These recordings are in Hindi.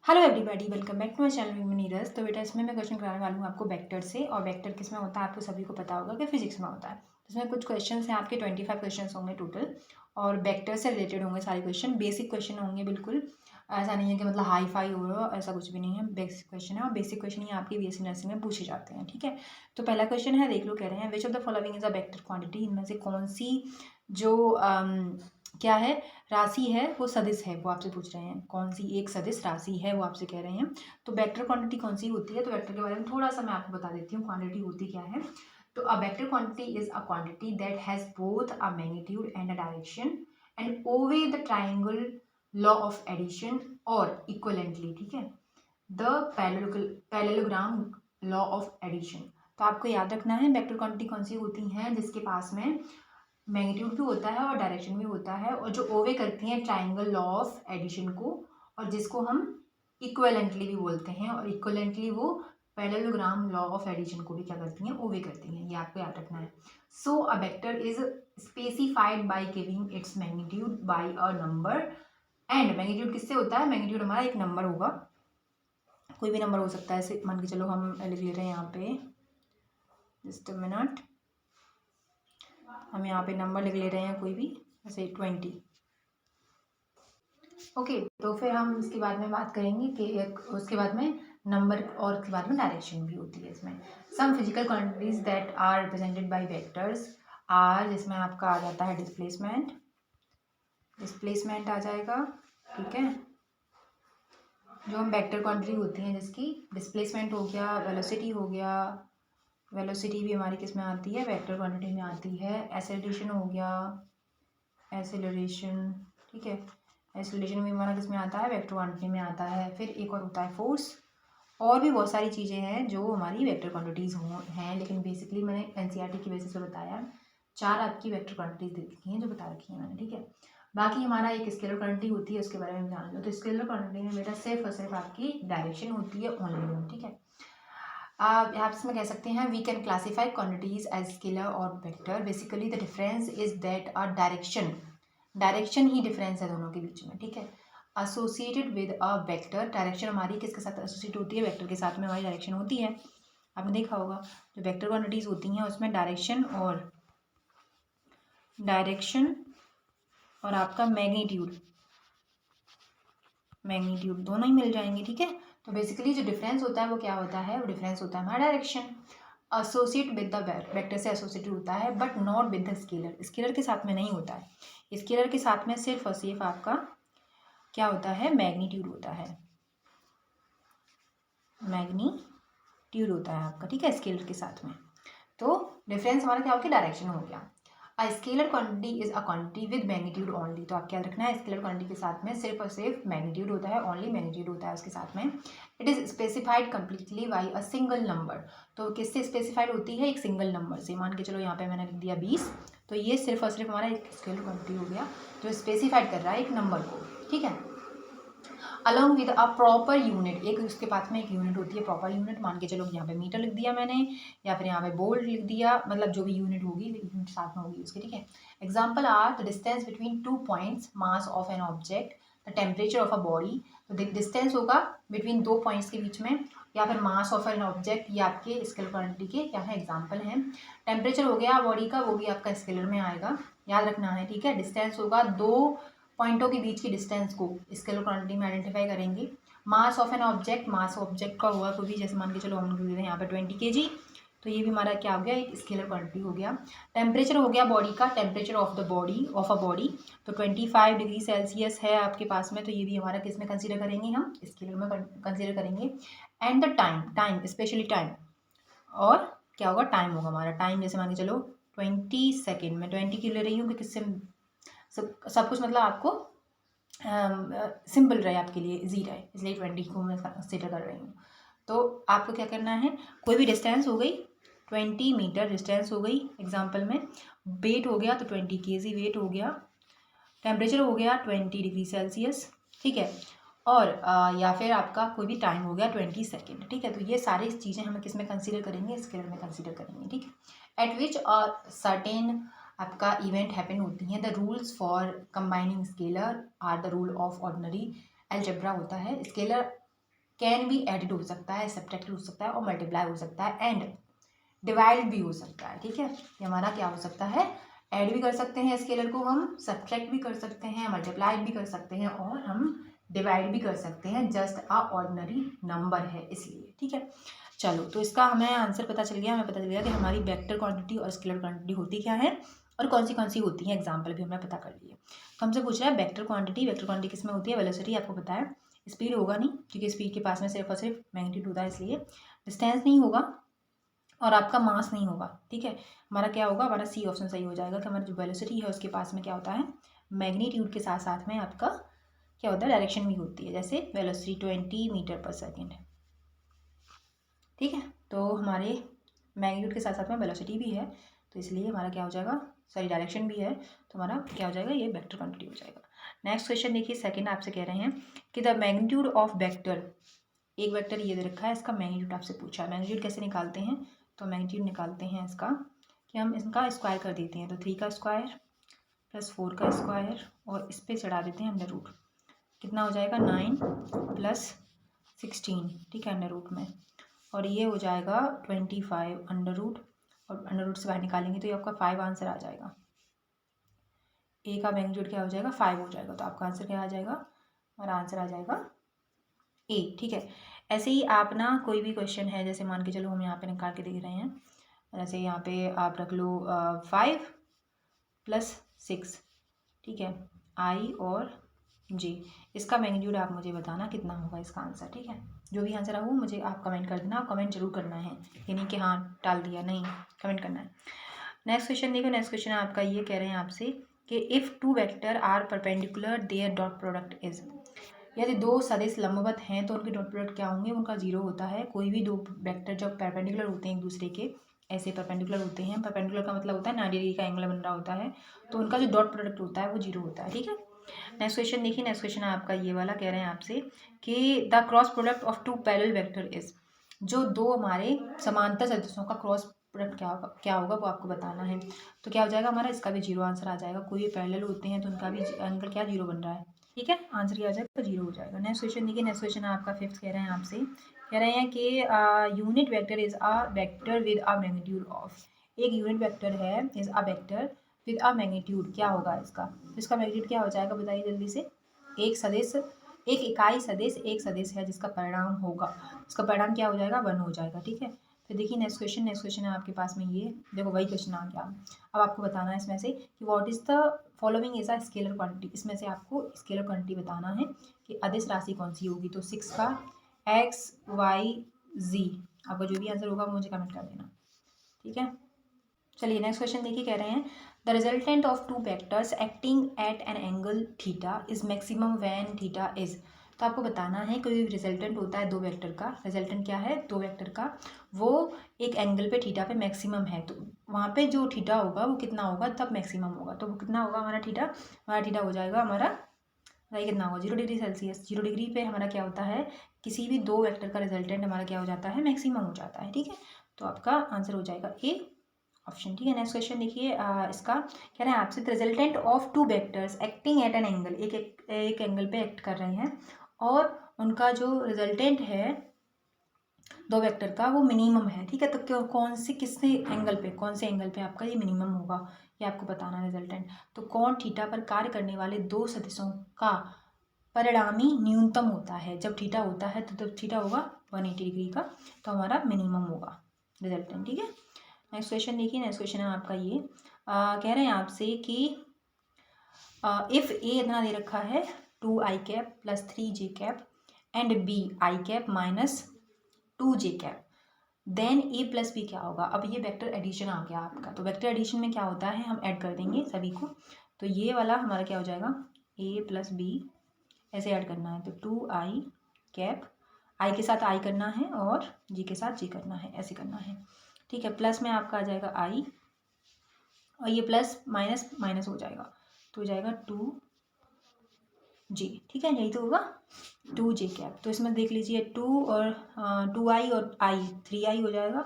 Hello everybody, welcome back to my channel Neeraj. तो बेटा इसमें मैं क्वेश्चन कराने वाली हूँ आपको वेक्टर से। और वेक्टर किस में होता है आपको सभी को पता होगा कि फिजिक्स में होता है। इसमें कुछ क्वेश्चन हैं आपके 25 क्वेश्चन होंगे टोटल, और वेक्टर से रिलेटेड होंगे सारे क्वेश्चन। बेसिक क्वेश्चन होंगे बिल्कुल, ऐसा नहीं है कि मतलब हाई फाई हो रहा है, ऐसा कुछ भी नहीं है। बेसिक क्वेश्चन है और बेसिक क्वेश्चन ही आपकी बीएससी नर्सिंग में पूछे जाते हैं। ठीक है, तो पहला क्वेश्चन है, देख लो। कह रहे हैं which of the following is a vector quantity. इनमें से कौन सी जो क्या है, राशि है, वो सदिश है, वो आपसे पूछ रहे हैं। कौन सी एक सदिश राशि है वो आपसे कह रहे हैं। तो वेक्टर क्वांटिटी कौन सी होती है, तो वेक्टर के बारे में थोड़ा सा मैं आपको बता देती हूँ। क्वांटिटी होती क्या है, तो a vector quantity is a quantity that has both a magnitude and a direction and obey the triangle law of addition और इक्वलेंटली। ठीक है, the parallelogram law of addition. तो आपको याद रखना है वेक्टर क्वांटिटी कौन सी होती हैं जिसके पास में मैग्नीट्यूड भी होता है और डायरेक्शन भी होता है, और जो ओवे करती हैं ट्राइंगल लॉ ऑफ एडिशन को, और जिसको हम इक्वलेंटली भी बोलते हैं। और इक्वलेंटली वो पैरेललोग्राम लॉ ऑफ एडिशन को भी क्या करती हैं, ओवे करती हैं। ये आपको याद रखना है। So a vector is specified by giving its magnitude by a number. And magnitude किससे होता है, मैग्नीट्यूड हमारा एक नंबर होगा, कोई भी नंबर हो सकता है। ऐसे मान के चलो हम लिख ले रहे हैं यहाँ पे, जस्ट अ मिनट, हम यहाँ पे नंबर लिख ले रहे हैं कोई भी, जैसे 20। ओके, तो फिर हम इसके बाद में बात करेंगे कि उसके बाद में नंबर, और उसके बाद में डायरेक्शन भी होती है इसमें। Some physical quantities that are represented by vectors are, जिसमें आपका आ जाता है डिस्प्लेसमेंट, डिस्प्लेसमेंट आ जाएगा। ठीक है, जो हम वेक्टर क्वांटिटी होती हैं जिसकी डिस्प्लेसमेंट हो गया, वेलोसिटी हो गया। वेलोसिटी भी हमारी किस में आती है, वेक्टर क्वांटिटी में आती है। एसेलरेशन हो गया, एसेलरेशन। ठीक है, एसेलरेशन भी हमारा किस में आता है, वेक्टर क्वांटिटी में आता है। फिर एक और होता है फोर्स। और भी बहुत सारी चीज़ें हैं जो हमारी वेक्टर क्वांटिटीज़ हैं, लेकिन बेसिकली मैंने एनसीईआरटी की बेसिस पे बताया। 4 आपकी वेक्टर क्वांटिटीज दे रखी हैं जो बता रखी हैं मैंने। ठीक है, बाकी हमारा एक स्केलर क्वांटिटी होती है, उसके बारे में जान लो। तो स्केलर क्वांटिटी में बेटा सिर्फ और सिर्फ आपकी डायरेक्शन होती है, ओनली। ठीक है, आप यहाँ इसमें कह सकते हैं we can classify quantities as scalar और vector. Basically the difference is that a direction ही डिफरेंस है दोनों के बीच में। ठीक है, associated with a vector, direction हमारी किसके साथ एसोसिएट होती है, वेक्टर के साथ में हमारी डायरेक्शन होती है। आपने देखा होगा जो वेक्टर क्वांटिटीज होती हैं उसमें डायरेक्शन और आपका मैग्नीट्यूड दोनों ही मिल जाएंगे। ठीक है, तो बेसिकली जो डिफरेंस होता है वो क्या होता है, वो डिफरेंस होता है हमारा direction. Associate with the vector से एसोसिएटेड होता है, but not with the scalar, scalar के साथ में नहीं होता है। स्केलर के साथ में सिर्फ और सिर्फ आपका क्या होता है, मैग्नीट्यूड होता है, मैग्नीट्यूड होता है आपका। ठीक है, स्केलर के साथ में। तो डिफरेंस हमारा क्या हो गया, डायरेक्शन हो गया। A scalar quantity is a quantity with magnitude only. तो आप क्या रखना है, स्केलर क्वांटिटी के साथ में सिर्फ और सिर्फ मैग्नीट्यूड होता है, ओनली मैग्नीट्यूड होता है उसके साथ में। It is specified completely by a single number. तो किससे स्पेसिफाइड होती है, एक सिंगल नंबर से। मान के चलो यहाँ पे मैंने लिख दिया 20, तो ये सिर्फ और सिर्फ हमारा एक स्केलर क्वांटिटी हो गया जो स्पेसिफाइड कर रहा है एक नंबर को। ठीक है, along with a proper unit, एक उसके पास में एक यूनिट होती है, प्रॉपर यूनिट। मान के चलो यहाँ पे मीटर लिख दिया मैंने, या फिर यहाँ पे बोल्ट लिख दिया, मतलब जो भी यूनिट होगी यूनिट साथ में होगी उसके। ठीक है, example are the distance between 2 points, mass of an object, the temperature of a body. तो डिस्टेंस होगा बिटवीन 2 पॉइंट्स के बीच में, या फिर मास ऑफ एन ऑब्जेक्ट, ये आपके स्केलर क्वांटिटी के क्या है, एग्जाम्पल हैं। टेम्परेचर हो गया बॉडी का, वो भी आपका स्केलर में आएगा, याद रखना है। ठीक है, डिस्टेंस होगा, 2 पॉइंटों के बीच की डिस्टेंस को स्केलर क्वांटिटी में आइडेंटिफाई करेंगे। मास of an object, mass object का हुआ कोई भी, जैसे मान के चलो हम लिख देते हैं यहाँ पे 20 kg, तो ये भी हमारा क्या हो गया, एक स्केलर क्वांटिटी हो गया। टेम्परेचर हो गया बॉडी का, temperature of the body, of a body, तो 25 डिग्री सेल्सियस है आपके पास में, तो ये भी हमारा किस में कंसीडर करेंगे, हम स्केलर में कंसीडर करेंगे। And the time specially time, और क्या होगा, टाइम होगा हमारा। टाइम जैसे मान के चलो 20 सेकेंड में 20 क्यों ले रही हूँ कि किससे सब कुछ मतलब आपको सिंपल रहे, आपके लिए इजी रहे, इसलिए 20 को मैं कंसिडर कर रही हूँ। तो आपको क्या करना है, कोई भी डिस्टेंस हो गई, 20 मीटर डिस्टेंस हो गई एग्जाम्पल में, वेट हो गया तो 20 kg वेट हो गया, टेम्परेचर हो गया 20 डिग्री सेल्सियस। ठीक है, और या फिर आपका कोई भी टाइम हो गया 20 सेकेंड। ठीक है, तो ये सारी चीज़ें हम किस में कंसीडर करेंगे, स्केलर में कंसीडर करेंगे। ठीक है, एट विच सर्टेन आपका इवेंट हैपन होती हैं। The rules for combining scalar are the rule of ordinary algebra होता है। स्केलर कैन भी एडिड हो सकता है, सब्ट्रैक्टेड हो सकता है और मल्टीप्लाई हो सकता है एंड डिवाइड भी हो सकता है। ठीक है, ये हमारा क्या हो सकता है, ऐड भी कर सकते हैं स्केलर को, हम सब्ट्रैक्ट भी कर सकते हैं, मल्टीप्लाई भी कर सकते हैं और हम डिवाइड भी कर सकते हैं। जस्ट अ ऑर्डिनरी नंबर है इसलिए। ठीक है, चलो तो इसका हमें आंसर पता चल गया, हमें पता चल गया कि हमारी वेक्टर क्वांटिटी और स्केलर क्वांटिटी होती क्या है और कौन सी होती है। एग्जाम्पल भी हमने पता कर लिए। तो हमसे पूछ रहा है वेक्टर क्वांटिटी किस में होती है, वेलोसिटी आपको पता है, स्पीड होगा नहीं क्योंकि स्पीड के पास में सिर्फ और सिर्फ मैग्नीट्यूड होता है इसलिए, डिस्टेंस नहीं होगा और आपका मास नहीं होगा। ठीक है, हमारा क्या होगा, हमारा सी ऑप्शन सही हो जाएगा कि हमारा जो वेलोसिटी है उसके पास में क्या होता है, मैग्नीट्यूड के साथ साथ में आपका क्या होता है, डायरेक्शन भी होती है, जैसे वेलोसिटी 20 मीटर पर सेकेंड। ठीक है, तो हमारे मैग्नीट्यूड के साथ साथ में वेलोसिटी भी है तो इसलिए हमारा क्या हो जाएगा, सॉरी डायरेक्शन भी है तो हमारा क्या हो जाएगा, ये वेक्टर क्वांटिटी हो जाएगा। नेक्स्ट क्वेश्चन देखिए, सेकंड आपसे कह रहे हैं कि द मैग्नीट्यूड ऑफ वेक्टर, एक वेक्टर ये दे रखा है, इसका मैग्नीट्यूड आपसे पूछा है। मैग्नीट्यूड कैसे निकालते हैं, तो मैग्नीट्यूड निकालते हैं इसका कि हम इसका स्क्वायर कर देते हैं, तो 3 का स्क्वायर प्लस 4 का स्क्वायर और इस पर चढ़ा देते हैं अंडर रूट, कितना हो जाएगा 9 प्लस 16। ठीक है, अंडर रूट में, और ये हो जाएगा 25 अंडर रूट, और अंडर रूट से बाहर निकालेंगे तो ये आपका 5 आंसर आ जाएगा। ए का मैग्नीट्यूड क्या हो जाएगा, 5 हो जाएगा, तो आपका आंसर क्या आ जाएगा, हमारा आंसर आ जाएगा ए। ठीक है, ऐसे ही आप ना कोई भी क्वेश्चन है, जैसे मान के चलो हम यहाँ पे निकाल के देख रहे हैं, जैसे यहाँ पे आप रख लो 5 प्लस 6, ठीक है, आई और जी, इसका मैग्नीट्यूड आप मुझे बताना कितना होगा इसका आंसर। ठीक है, जो भी आंसर हो मुझे आप कमेंट कर देना, कमेंट जरूर करना है, ये नहीं कि हाँ डाल दिया, नहीं, कमेंट करना है। नेक्स्ट क्वेश्चन देखो, नेक्स्ट क्वेश्चन आपका ये कह रहे हैं आपसे कि if two vector are perpendicular their dot product is, यदि दो सदिश लंबवत हैं तो उनके डॉट प्रोडक्ट क्या होंगे, उनका जीरो होता है। कोई भी दो वेक्टर जब परपेंडिकुलर होते हैं एक दूसरे के, ऐसे परपेंडिकुलर होते हैं, परपेंडिकुलर का मतलब होता है 90 डिग्री का एंगल बन रहा होता है, तो उनका जो डॉट प्रोडक्ट होता है वो जीरो होता है। ठीक है, नेक्स्ट क्वेश्चन देखिए, नेक्स्ट क्वेश्चन आपका ये वाला कह रहे हैं आपसे कि the cross product of two parallel vector is, जो दो हमारे समांतर सदिशों का क्रॉस प्रोडक्ट क्या होगा वो आपको बताना है। तो क्या हो जाएगा हमारा, इसका भी जीरो आंसर आ जाएगा, कोई भी पैरेलल होते हैं तो उनका भी एंगल क्या जीरो बन रहा है। ठीक है, आंसर क्या हो जाएगा, जीरो हो जाएगा। नेक्स्ट क्वेश्चन देखिए, नेक्स्ट क्वेश्चन आपका फिफ्थ कह रहे हैं आपसे, कह रहे हैं कि unit vector is a vector with a magnitude of, एक यूनिट वेक्टर है is a vector with a magnitude, क्या होगा इसका, तो इसका मैग्नीट्यूड क्या हो जाएगा बताइए जल्दी से। एक सदिश, एक इकाई सदिश, एक सदिश है जिसका परिणाम होगा, इसका परिणाम क्या हो जाएगा, 1 हो जाएगा। ठीक है, फिर देखिए नेक्स्ट क्वेश्चन, नेक्स्ट क्वेश्चन है आपके पास में, ये देखो वही क्वेश्चन आ गया। अब आपको बताना है इसमें से कि what is the following is a scalar quantity, इसमें से आपको स्केलर क्वांटिटी बताना है कि अदिश राशि कौन सी होगी। तो 6 का एक्स वाई जी, आपका जो भी आंसर होगा मुझे कमेंट कर देना। ठीक है, चलिए नेक्स्ट क्वेश्चन देखिए, कह रहे हैं the resultant of two vectors acting at an angle theta is maximum when theta is, तो आपको बताना है कोई रिजल्टेंट होता है दो वेक्टर का, रिजल्टेंट क्या है, दो वेक्टर का, वो एक एंगल पे थीटा पे मैक्सिमम है, तो वहाँ पे जो थीटा होगा वो कितना होगा तब मैक्सिमम होगा, तो वो कितना होगा हमारा थीटा हो जाएगा हमारा भाई कितना होगा 0 डिग्री सेल्सियस। 0 डिग्री पे हमारा क्या होता है, किसी भी दो वेक्टर का रिजल्टेंट हमारा क्या हो जाता है, मैक्सिमम हो जाता है। ठीक है, तो आपका आंसर हो जाएगा ए ऑप्शन। ठीक है, नेक्स्ट क्वेश्चन देखिए, इसका कह रहे हैं आपसे resultant of two vectors acting at an angle, एक एंगल पे एक्ट कर रहे हैं और उनका जो रिजल्टेंट है दो वेक्टर का वो मिनिमम है। ठीक है, तो क्यों कौन से किससे एंगल पे, कौन से एंगल पे आपका ये मिनिमम होगा, ये आपको बताना है रिजल्टेंट। तो कौन थीटा पर कार्य करने वाले दो सदिशों का परिणामी न्यूनतम होता है, जब थीटा होता है तो तब थीटा होगा 180 डिग्री का, तो हमारा मिनिमम होगा रिजल्टेंट। ठीक है, नेक्स्ट क्वेश्चन देखिए, नेक्स्ट क्वेश्चन है आपका ये कह रहे हैं आपसे कि इफ़ ए इतना दे रखा है 2 I cap plus 3 J cap and B I cap minus 2 J cap, then A plus B क्या होगा। अब ये वेक्टर एडिशन आ गया आपका, तो वेक्टर एडिशन में क्या होता है, हम ऐड कर देंगे सभी को, तो ये वाला हमारा क्या हो जाएगा, ए प्लस बी ऐसे ऐड करना है, तो 2 आई कैप, आई के साथ आई करना है और जी के साथ जी करना है, ऐसे करना है। ठीक है, प्लस में आपका आ जाएगा आई और ये प्लस माइनस माइनस हो जाएगा, तो हो जाएगा 2 जी। ठीक है, यही तो होगा 2 जे कैप, तो इसमें देख लीजिए 2 और 2 आई और आई 3 आई हो जाएगा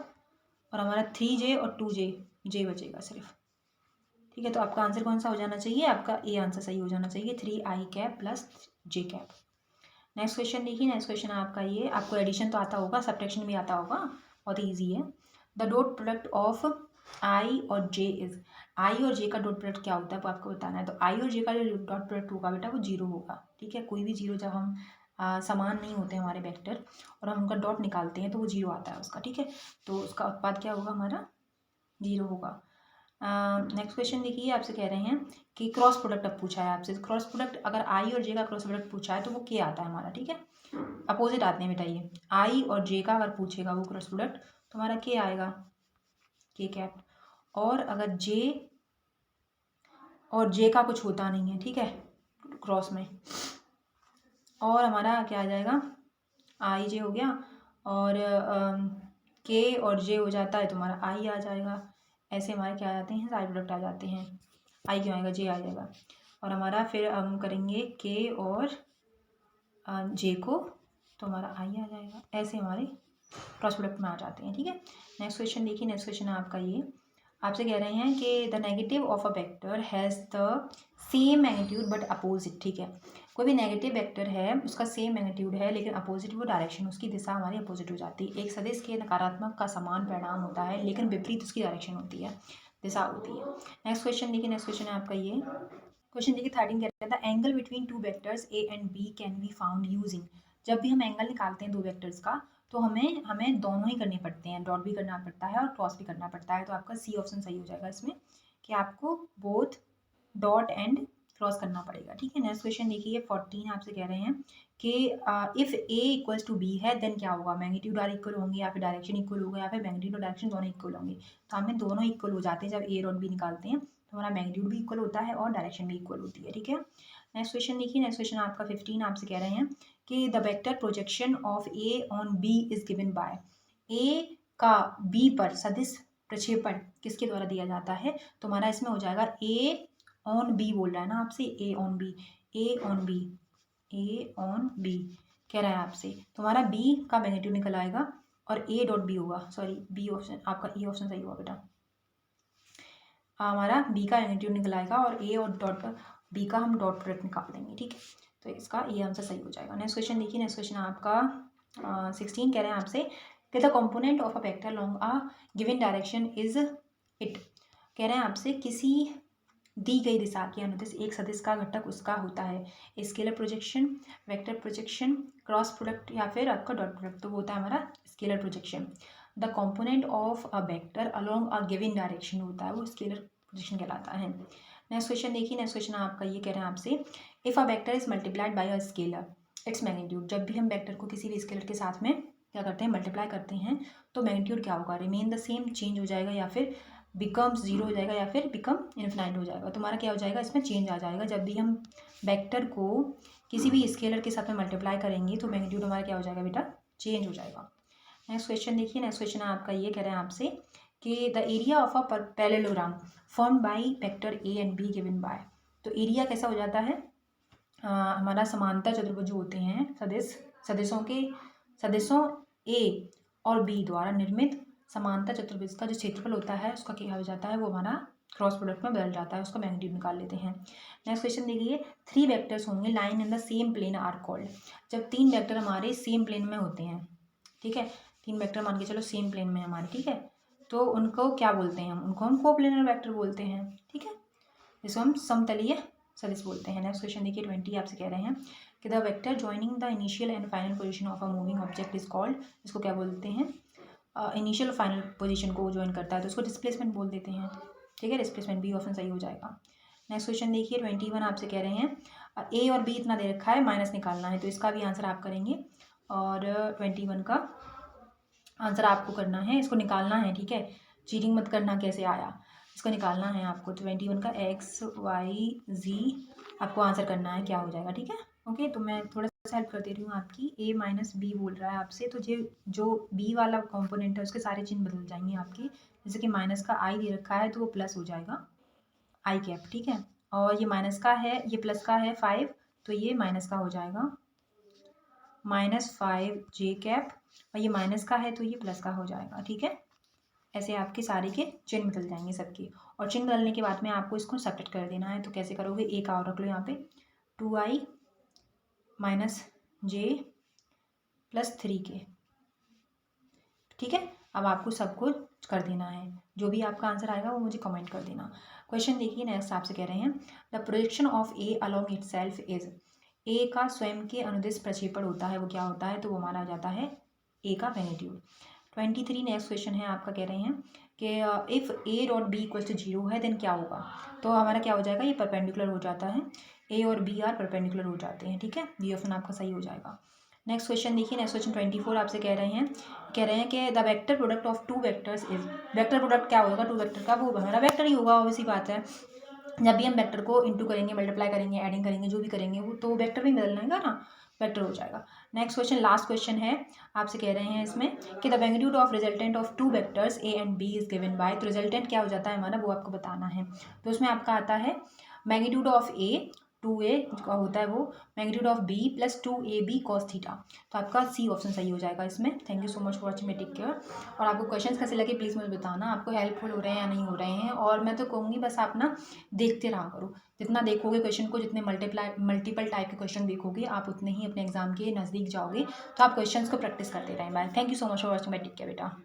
और हमारा 3 जे और 2 जे, जे बचेगा सिर्फ। ठीक है, तो आपका आंसर कौन सा हो जाना चाहिए, आपका ए आंसर सही हो जाना चाहिए, 3 आई कैप प्लस जे कैप। नेक्स्ट क्वेश्चन देखिए, नेक्स्ट क्वेश्चन आपका ये, आपको एडिशन तो आता होगा, सब्ट्रैक्शन भी आता होगा, बहुत ईजी है। द डॉट प्रोडक्ट ऑफ आई और जे इज, आई और जे का डॉट प्रोडक्ट क्या होता है वो आपको बताना है। तो आई और जे का जो डॉट प्रोडक्ट होगा बेटा वो जीरो होगा, ठीक है। कोई भी जीरो जब हम समान नहीं होते हमारे वेक्टर और हम उनका डॉट निकालते हैं तो वो जीरो आता है उसका, ठीक है। तो उसका उत्पाद क्या होगा हमारा, जीरो होगा। नेक्स्ट क्वेश्चन देखिए, आपसे कह रहे हैं कि क्रॉस प्रोडक्ट अब पूछा है आपसे। क्रॉस प्रोडक्ट अगर आई और जे का क्रॉस प्रोडक्ट पूछा है तो वो के आता है हमारा, ठीक है। अपोजिट आते हैं बेटा ये, आई और जे का अगर पूछेगा वो क्रॉस प्रोडक्ट तो हमारा के आएगा, के कैप। और अगर जे और जे का कुछ होता नहीं है, ठीक है, क्रॉस में, और हमारा क्या आ जाएगा, आई जे हो गया, और के और जे हो जाता है तो हमारा आई आ जाएगा। ऐसे हमारे क्या आ जाते हैं, साइड प्रोडक्ट आ जाते हैं। आई क्यों आएगा, जे आ जाएगा। और हमारा फिर हम करेंगे के और जे को, तो हमारा आई आ जाएगा। ऐसे हमारे क्रॉस प्रोडक्ट में आ जाते हैं, ठीक है। नेक्स्ट क्वेश्चन देखिए, नेक्स्ट क्वेश्चन आपका ये, आपसे कह रहे हैं कि the negative of a vector has the same magnitude but opposite, ठीक है। कोई भी नेगेटिव वेक्टर है उसका सेम मैग्नीट्यूड है लेकिन अपोजिट वो डायरेक्शन, उसकी दिशा हमारी अपोजिट हो जाती है। एक सदिश के नकारात्मक का समान परिणाम होता है लेकिन विपरीत उसकी डायरेक्शन होती है, दिशा होती है। नेक्स्ट क्वेश्चन देखिए, नेक्स्ट क्वेश्चन है आपका ये, क्वेश्चन देखिए 13 कह रहा था angle between two vectors A and B can be found using. जब भी हम एंगल निकालते हैं दो वेक्टर्स का तो हमें हमें दोनों ही करने पड़ते हैं, डॉट भी करना पड़ता है और क्रॉस भी करना पड़ता है। तो आपका सी ऑप्शन सही हो जाएगा इसमें, कि आपको बोथ डॉट एंड क्रॉस करना पड़ेगा, ठीक है। नेक्स्ट क्वेश्चन देखिए 14 आपसे कह रहे हैं कि if A equals to B है देन क्या होगा, मैग्नीट्यूड आर इक्वल होंगे या फिर डायरेक्शन इक्वल होगा या फिर मैग्नीट्यूड और डायरेक्शन दोनों इक्वल होंगे। तो हमें दोनों इक्वल हो जाते हैं जब ए डॉट बी निकालते हैं, तो हमारा मैग्नीट्यूड भी इक्वल होता है और डायरेक्शन भी इक्वल होती है, ठीक है। नेक्स्ट क्वेश्चन देखिए, नेक्स्ट क्वेश्चन आपका 15 आपसे कह रहे हैं कि the vector projection of A on B is given by, A का बी पर सदिश प्रक्षेपण किसके द्वारा दिया जाता है। तो हमारा इसमें हो जाएगा ए ऑन बी, बोल रहा है ना आपसे, A on B, A on B, A on B कह रहा है आपसे। तो हमारा बी का मैग्नीट्यूड निकल आएगा और ए डॉट बी होगा, सॉरी बी ऑप्शन आपका, ई ऑप्शन सही हुआ बेटा। हमारा बी का मैग्नीट्यूड निकल आएगा और ए और डॉट बी का हम डॉट प्रोडक्ट निकाल देंगे, ठीक है। तो इसका ये आंसर सही हो जाएगा। नेक्स्ट क्वेश्चन देखिए, नेक्स्ट क्वेश्चन आपका 16 कह रहे हैं आपसे कि the component of a vector long a given direction is it. कह रहे हैं आपसे किसी दी गई दिशा के अनुदिश एक सदिश का घटक उसका होता है scalar projection, vector projection, cross product या फिर आपका डॉट प्रोडक्ट। तो वो होता है हमारा scalar projection. The component of a vector along a given direction होता है वो स्केलर प्रोजेक्शन कहलाता है। नेक्स्ट क्वेश्चन देखिए, नेक्स्ट क्वेश्चन आपका ये कह रहे हैं आपसे if a vector is multiplied by a scalar its magnitude. जब भी हम वेक्टर को किसी भी स्केलर के साथ में क्या करते हैं, मल्टीप्लाई करते हैं, तो मैग्नीट्यूड क्या होगा, रिमेन द सेम, चेंज हो जाएगा, या फिर बिकम्स जीरो हो जाएगा, या फिर बिकम इन्फिनाइट हो जाएगा। तुम्हारा क्या हो जाएगा, इसमें चेंज आ जाएगा। जब भी हम वेक्टर को किसी भी स्केलर के साथ में मल्टीप्लाई करेंगे तो मैग्नीट्यूड हमारा क्या हो जाएगा बेटा, चेंज हो जाएगा। नेक्स्ट क्वेश्चन देखिए, नेक्स्ट क्वेश्चन आपका ये कह रहे हैं आपसे कि the area of a parallelogram formed by vector A and be given by. तो एरिया कैसा हो जाता है, हमारा समांतर चतुर्भुज जो होते हैं सदिशों ए और बी द्वारा निर्मित समांतर चतुर्भुज का जो क्षेत्रफल होता है उसका क्या हो जाता है, वो हमारा क्रॉस प्रोडक्ट में बदल जाता है, उसका मैग्नीट्यूड निकाल लेते हैं। नेक्स्ट क्वेश्चन देखिए, 3 वेक्टर्स होंगे line in the same plane are called. जब 3 वेक्टर हमारे सेम प्लेन में होते हैं, ठीक है, 3 वेक्टर मान के चलो सेम प्लेन में हमारे, ठीक है, तो उनको क्या बोलते हैं, उनको हम कोप्लेनर वेक्टर बोलते हैं, ठीक है, जिसको हम समतलीय सदिश बोलते हैं। नेक्स्ट क्वेश्चन देखिए 20 आपसे कह रहे हैं कि the vector joining the initial and final position of a moving object is called, इसको क्या बोलते हैं, इनिशियल और फाइनल पोजीशन को ज्वाइन करता है तो उसको डिस्प्लेसमेंट बोल देते हैं, ठीक है, डिस्प्लेसमेंट बी ऑप्शन सही हो जाएगा। नेक्स्ट क्वेश्चन देखिए 21 आपसे कह रहे हैं ए और बी इतना दे रखा है, माइनस निकालना है, तो इसका भी आंसर आप करेंगे और 21 का आंसर आपको करना है, इसको निकालना है, ठीक है, चीटिंग मत करना कैसे आया, इसको निकालना है आपको। 21 का एक्स वाई जी आपको आंसर करना है क्या हो जाएगा, ठीक है। ओके, तो मैं थोड़ा सा हेल्प कर दे रही हूँ आपकी। ए माइनस बी बोल रहा है आपसे, तो जो बी वाला कंपोनेंट है उसके सारे चिन्ह बदल जाएंगे आपके। जैसे कि माइनस का आई दे रखा है तो वो प्लस हो जाएगा आई कैप, ठीक है, और ये माइनस का है, ये प्लस का है 5, तो ये माइनस का हो जाएगा -5 जे कैप, और ये माइनस का है तो ये प्लस का हो जाएगा, ठीक है। ऐसे आपके सारे के चिन्ह बदल जाएंगे सबके, और चिन्ह बदलने के बाद में आपको इसको सब्ट्रैक्ट कर देना है। तो कैसे करोगे, एक और रख लो यहाँ पे, 2i - j+3k। ठीक है, अब आपको सब कुछ कर देना है, जो भी आपका आंसर आएगा वो मुझे कमेंट कर देना। क्वेश्चन देखिए, नेक्स्ट आपसे कह रहे हैं the projection of A along itself is. A का स्वयं के अनुदिश प्रक्षेपण होता है वो क्या होता है, तो वो हमारा आ जाता है ए का मैग्नीट्यूड। 23 नेक्स्ट क्वेश्चन है आपका, कह रहे हैं कि if A dot B equals to 0 है देन क्या होगा, तो हमारा क्या हो जाएगा, ये परपेंडिकुलर हो जाता है, ए और बी आर परपेंडिकुलर हो जाते हैं। ठीक है, ये ऑप्शन आपका सही हो जाएगा। नेक्स्ट क्वेश्चन देखिए, नेक्स्ट क्वेश्चन 24 आपसे कह रहे हैं कि the vector product of two vectors is. Vector product क्या होगा टू वेक्टर का, वो हमारा वेक्टर ही होगा, ऑब्वियस सी बात है। जब भी हम वेक्टर को इंटू करेंगे, मल्टीप्लाई करेंगे, एडिंग करेंगे, जो भी करेंगे वो तो वेक्टर में बदल जाएगा ना, वेक्टर हो जाएगा। नेक्स्ट क्वेश्चन, लास्ट क्वेश्चन है आपसे, कह रहे हैं इसमें कि the magnitude of resultant of two vectors A and B is given by. तो रिजल्टेंट क्या हो जाता है हमारा, वो आपको बताना है। तो उसमें आपका आता है मैग्नीट्यूड ऑफ ए 2a का होता है वो, magnitude of b + 2ab cos theta. तो आपका सी ऑप्शन सही हो जाएगा इसमें। Thank you so much for watching, may take care. और आपको क्वेश्चंस कैसे लगे प्लीज़ मुझे बताना, आपको हेल्पफुल हो रहे हैं या नहीं हो रहे हैं। और मैं तो कहूँगी बस आप ना देखते रहा करो, जितना देखोगे क्वेश्चन को, जितने मल्टीपल टाइप के क्वेश्चन देखोगे आप, उतने ही अपने एग्जाम के नज़दीक जाओगे। तो आप क्वेश्चंस को प्रैक्टिस करते रहें। Bye, thank you so much for watching, may take care बेटा।